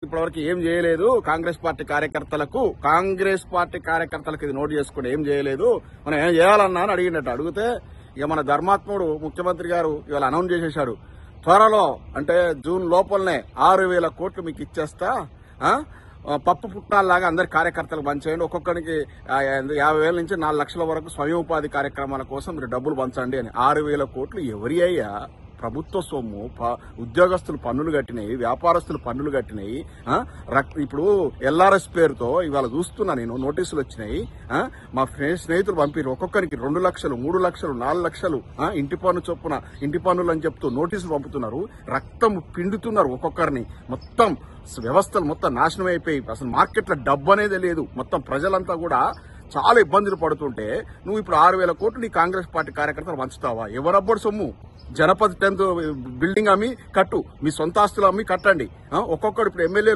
ఇప్పటివరకు ఏం చేయలేదు కాంగ్రెస్ పార్టీ కార్యకర్తలకు ఇది నోట్ చేసుకుని ఏం చేయలేదు, మనం ఏం చేయాలన్నా అని అడిగినట్టు. అడిగితే ఇక మన ధర్మాత్ముడు ముఖ్యమంత్రి గారు ఇవాళ అనౌన్స్ చేసేశాడు, త్వరలో అంటే జూన్ లోపలనే 6,000 కోట్లు మీకు ఇచ్చేస్తా, పప్పు పుట్టాల్లాగా అందరి కార్యకర్తలకు పంచేయండి, ఒక్కొక్కరికి 50,000 నుంచి 4 లక్షల వరకు స్వయం ఉపాధి కార్యక్రమాల కోసం మీరు డబ్బులు పంచండి అని. 6,000 కోట్లు ఎవరి అయ్యా? ప్రభుత్వ సొమ్ము, ఉద్యోగస్తులు పన్నులు కట్టినాయి, వ్యాపారస్తులు పన్నులు కట్టినాయి. ఇప్పుడు ఎల్ఆర్ఎస్ పేరుతో ఇవాళ చూస్తున్నా నేను, నోటీసులు వచ్చినాయి. మా స్నేహితులు పంపిరు, ఒక్కొక్కరికి 2 లక్షలు, 3 లక్షలు, 4 లక్షలు ఇంటి పన్ను చొప్పున ఇంటి పన్నులు అని చెప్తూ నోటీసులు పంపుతున్నారు. రక్తం పిండుతున్నారు ఒక్కొక్కరిని. మొత్తం వ్యవస్థలు మొత్తం నాశనం అయిపోయి అసలు మార్కెట్లో డబ్బు అనేది లేదు. మొత్తం ప్రజలంతా కూడా చాలా ఇబ్బందులు పడుతుంటే నువ్వు ఇప్పుడు 6,000 కోట్లు నీ కాంగ్రెస్ పార్టీ కార్యకర్తలు పంచుతావా? ఎవరబ్బడు సొమ్ము? జనపతి 10th బిల్డింగ్ అమ్మి కట్టు, మీ సొంత ఆస్తులు అమ్మి కట్టండి. ఒక్కొక్కడు ఇప్పుడు ఎమ్మెల్యే